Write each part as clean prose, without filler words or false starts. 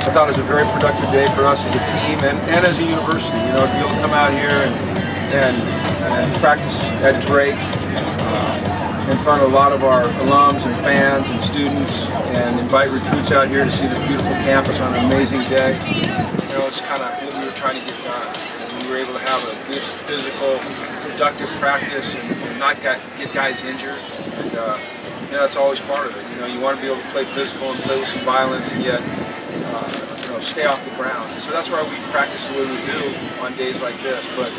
I thought it was a very productive day for us as a team and as a university. You know, to be able to come out here and practice at Drake in front of a lot of our alums and fans and students, and invite recruits out here to see this beautiful campus on an amazing day. You know, it's kind of what we were trying to get done. And we were able to have a good physical, productive practice and not get guys injured. And you know, that's always part of it. You know, you want to be able to play physical and play with some violence, and yet you know, stay off the ground. So that's why we practice the way we do on days like this. But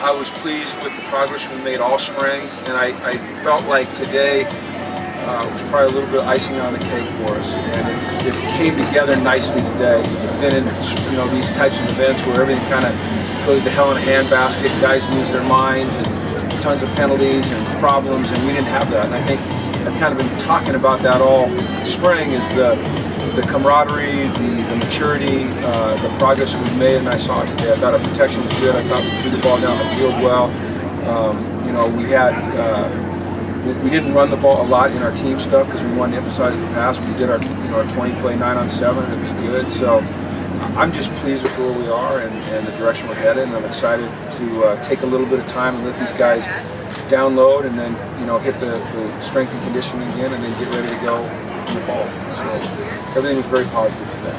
I was pleased with the progress we made all spring, and I felt like today was probably a little bit of icing on the cake for us, and it came together nicely today. Been in, you know, these types of events where everything kind of goes to hell in a handbasket, guys lose their minds, and tons of penalties and problems, and we didn't have that. And I think I've kind of been talking about that all spring, is the camaraderie, the maturity, the progress we've made, and I saw it today. I thought our protection was good. I thought we threw the ball down the field well. You know, we didn't run the ball a lot in our team stuff because we wanted to emphasize the pass. We did our 20-play 9-on-7, and it was good. So I'm just pleased with where we are and the direction we're headed, and I'm excited to take a little bit of time and let these guys download, and then, you know, hit the strength and conditioning again, and then get ready to go in the fall. So everything was very positive today.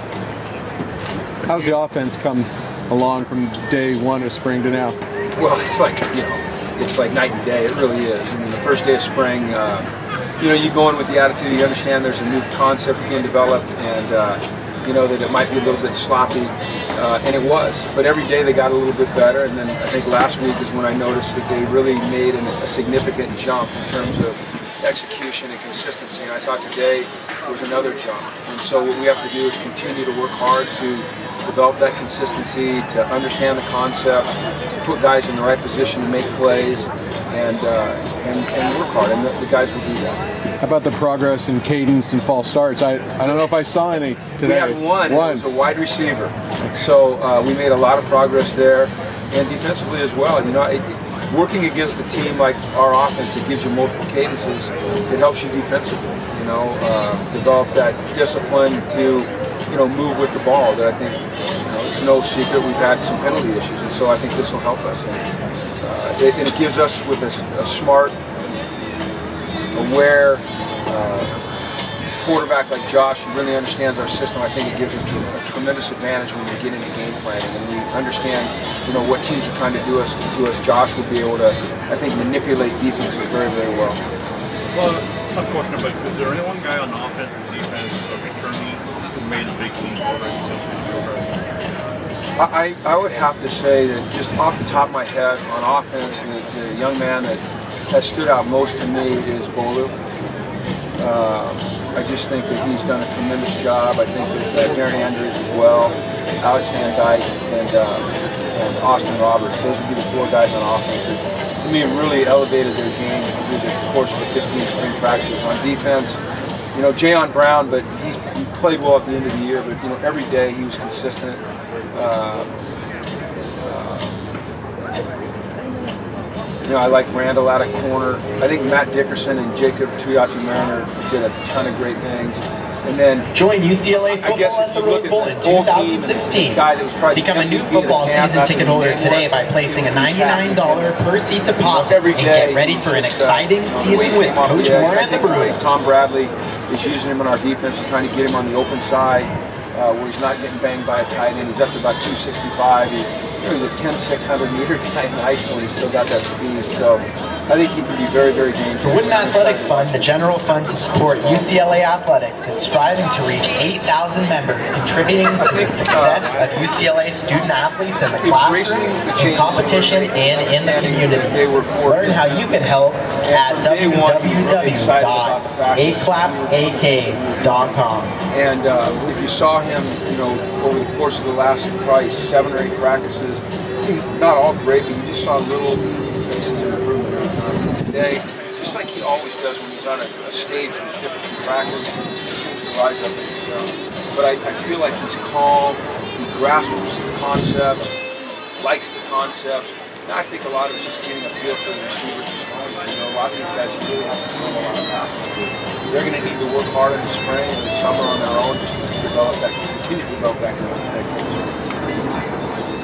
How's the offense come along from day one of spring to now? Well, it's like, you know, it's like night and day. It really is. I mean, the first day of spring, you know, you go in with the attitude, you understand there's a new concept being developed, and you know that it might be a little bit sloppy, and it was. But every day they got a little bit better, and then I think last week is when I noticed that they really made a significant jump in terms of execution and consistency, and I thought today was another jump. And so what we have to do is continue to work hard to develop that consistency, to understand the concepts, to put guys in the right position to make plays, and work hard, and the guys will do that. How about the progress in cadence and false starts? I don't know if I saw any today. We had one. It was a wide receiver. So we made a lot of progress there, and defensively as well. You know, working against a team like our offense, it gives you multiple cadences. It helps you defensively. You know, develop that discipline to, you know, move with the ball. That I think, you know, it's no secret we've had some penalty issues, and so I think this will help us. And it gives us, with a smart, aware quarterback like Josh, who really understands our system. I think it gives us a tremendous advantage when we get into game planning and we understand, you know, what teams are trying to do to us. Josh will be able to, I think, manipulate defenses very, very well. Well, tough question, but is there any one guy on offense and defense or returning who made a big team already? I would have to say that just off the top of my head, on offense, the young man that has stood out most to me is Bolu. I just think that he's done a tremendous job. I think that Darren Andrews as well, Alex Van Dyke, and Austin Roberts. Those would be the four guys on offense that, to me, really elevated their game through the course of the 15 spring practices. On defense, you know, Jayon Brown, but he played well at the end of the year. But, you know, every day he was consistent. You know, I like Randall out at corner. I think Matt Dickerson and Jacob Tuioti-Mariner did a ton of great things. And then join UCLA football, I guess if you look at the whole team, and the guy that was probably become a new football season ticket holder today by placing a $99 per seat deposit every day, and get ready for an exciting season with Coach Mora and the Bruins. Tom Bradley is using him in our defense and trying to get him on the open side, where he's not getting banged by a tight end. He's up to about 265. He was a 10-600 meter guy in high school, and he's still got that speed. So I think he can be very, very dangerous. The Wooden Athletic Fund, the general fund to support UCLA athletics, is striving to reach 8,000 members, contributing to the success of UCLA student athletes in the classroom, in competition, and in the community. Learn how you can help at www.aclapak.com. And if you saw him, you know, over the course of the last probably 7 or 8 practices, not all great, but you just saw little pieces of improvement every time. And today, just like he always does when he's on a stage that's different from practice, he seems to rise up and excel. But I feel like he's calm, he grasps the concepts, likes the concepts, I think a lot of it's just getting a feel for the receivers and starters. You know, a lot of these guys you really have to throw a lot of passes to. They're going to need to work hard in the spring and the summer on their own just to continue to develop that chemistry.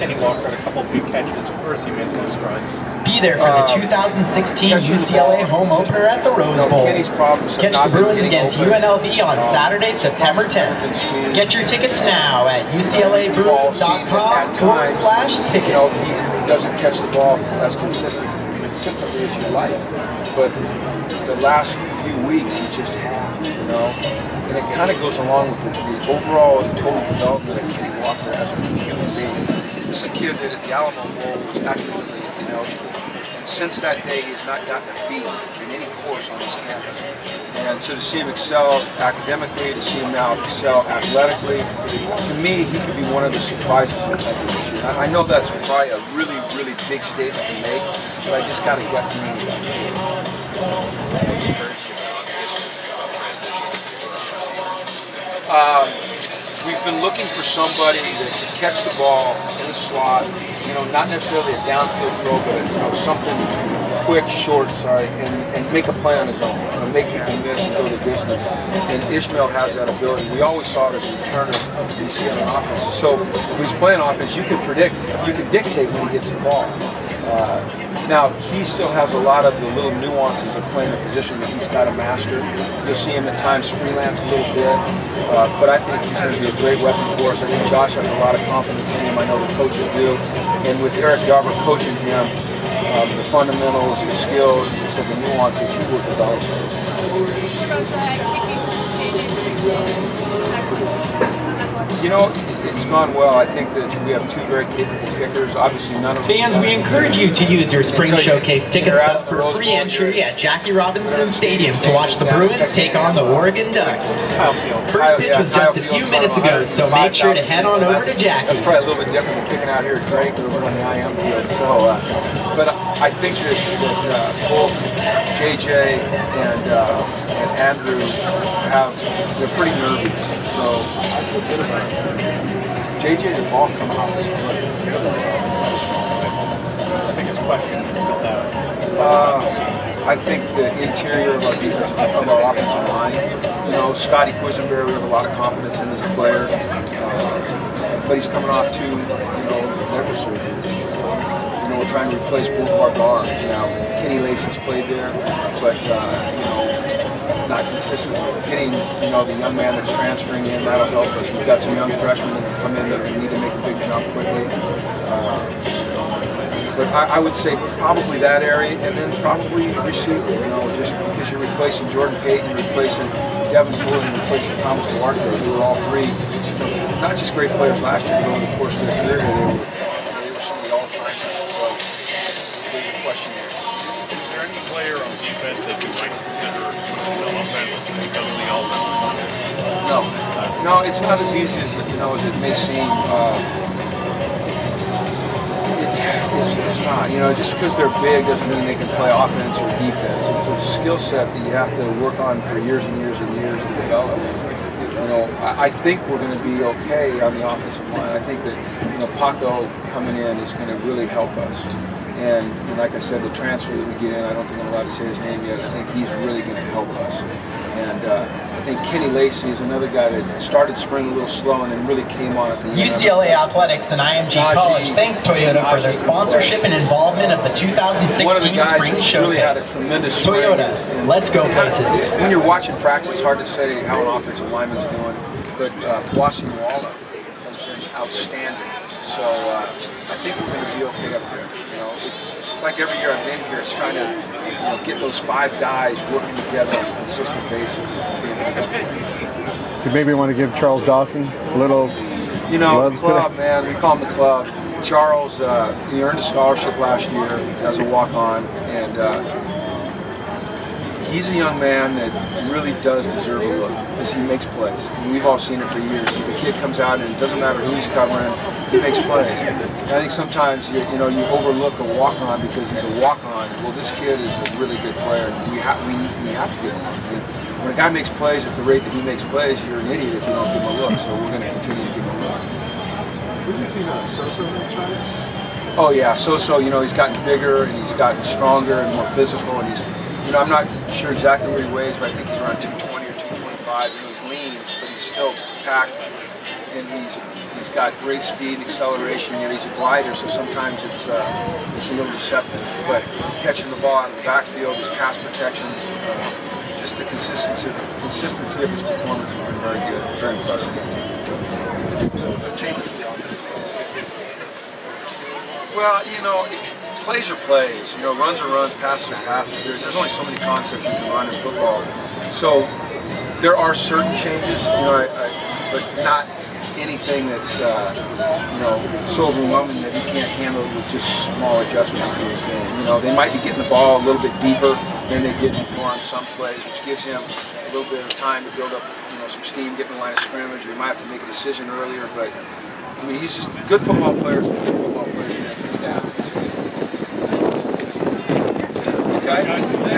Kenny Walker had a couple big catches. Where has he made those strides? Be there for the 2016 UCLA home opener at the Rose Bowl. Kenny's problems have Catch not the been Bruins getting against open. UNLV on Saturday, September 10th. Get your tickets now at We've all seen that at times, UCLABruins.com/tickets. you know, he doesn't catch the ball as consistently as you like. But the last few weeks, he just has, you know. And it kind of goes along with the overall total development of Kenny Walker as a human being. This is a kid that at the Alamo Bowl was academically ineligible. And since that day, he's not gotten a B in any course on this campus. And so to see him excel academically, to see him now excel athletically, to me, he could be one of the surprises in the country this year. I know that's probably a really, really big statement to make, but I just got to get from you. What's encouraged you about this transition to receiver? We've been looking for somebody that can catch the ball in the slot, you know, not necessarily a downfield throw, but you know, something quick, short, and make a play on his own. You know, make people miss and go the distance. And Ishmael has that ability. We always saw it as a returner you see on an offense. So when he's playing offense, you can predict, you can dictate when he gets the ball. Now, he still has a lot of the little nuances of playing a position that he's got to master. You'll see him at times freelance a little bit, but I think he's going to be a great weapon for us. I think Josh has a lot of confidence in him. I know the coaches do. And with Eric Garber coaching him, the fundamentals, the skills, and just the nuances, he will develop those. What about kicking JJ? You know, it's gone well. I think that we have two very capable kickers. Obviously, none of them. Fans, we encourage you to use your Spring Showcase tickets up for free entry at Jackie Robinson Stadium to watch the Bruins take on the Oregon Ducks. First pitch was just a few minutes ago, so make sure to head on over to Jackie. That's probably a little bit different than kicking out here at Drake or over on the IM field. So, but I think that both JJ and Andrew they're pretty nervy. So I feel good about it. JJ, the ball coming off his foot. What's the biggest question you still have? I think the interior of our defense, of our offensive line. You know, Scotty Quisenberry, we have a lot of confidence in as a player, but he's coming off two, liver surgeries. We're trying to replace both of our guards now. Kenny Lacey's played there, but not consistently. Getting the young man that's transferring in, that'll help us. We've got some young freshmen that come in that need to make a big jump quickly. But I would say probably that area, and then probably receiver. Just because you're replacing Jordan Payton, you're replacing Devin Ford, and replacing Thomas Duarte, who were all three not just great players last year, but over the course of their career, they were some of the all-timers. So there's a question there. Is there any player on defense that you might consider some offensive because of the offensive line? No, it's not as easy as it may seem. It's not. Just because they're big doesn't mean they can play offense or defense. It's a skill set that you have to work on for years and years and years to develop. I think we're going to be okay on the offensive line. I think that Paco coming in is going to really help us. And like I said, the transfer that we get in, I don't think I'm allowed to say his name yet. I think he's really going to help us. And I think Kenny Lacey is another guy that started spring a little slow and then really came on at the end. UCLA Athletics and IMG College thanks Toyota for their sponsorship and involvement of the 2016 one of the guys Spring that's Showcase. really had a tremendous spring. Toyota, let's go places. When you're watching practice, it's hard to say how an offensive lineman's doing, but Pawasi Walla has been outstanding. So I think we're going to be okay up there. It's like every year I've been here, it's trying to get those five guys working together on a consistent basis. Do you maybe want to give Charles Dawson a little love the club, today? man, we call him the club. Charles, he earned a scholarship last year as a walk-on, and he's a young man that really does deserve a look because he makes plays. We've all seen it for years. The kid comes out and it doesn't matter who he's covering, he makes plays. And I think sometimes you overlook a walk-on because he's a walk-on. Well, this kid is a really good player, and we have to give him a look. When a guy makes plays at the rate that he makes plays, you're an idiot if you don't give him a look. So we're going to continue to give him a look. Have you seen Sosa in strides? Oh yeah, you know, he's gotten bigger and he's gotten stronger and more physical, and he's, you know, I'm not sure exactly what he weighs, but I think he's around 220 or 225. You know, he's lean, but he's still packed, and he's got great speed and acceleration. You know, he's a glider, so sometimes it's a little deceptive. But catching the ball out of the backfield, his pass protection, just the consistency of his performance has been very good, very impressive. Changes the offense is Well, you know, plays are plays. You know, runs are runs, passes are passes. There's only so many concepts you can run in football. So there are certain changes, you know, but not anything that's, you know, so overwhelming that he can't handle with just small adjustments to his game. You know, they might be getting the ball a little bit deeper than they did before on some plays, which gives him a little bit of time to build up, you know, some steam, get in the line of scrimmage. Or he might have to make a decision earlier, but I mean, he's just good football players and good football players. Okay.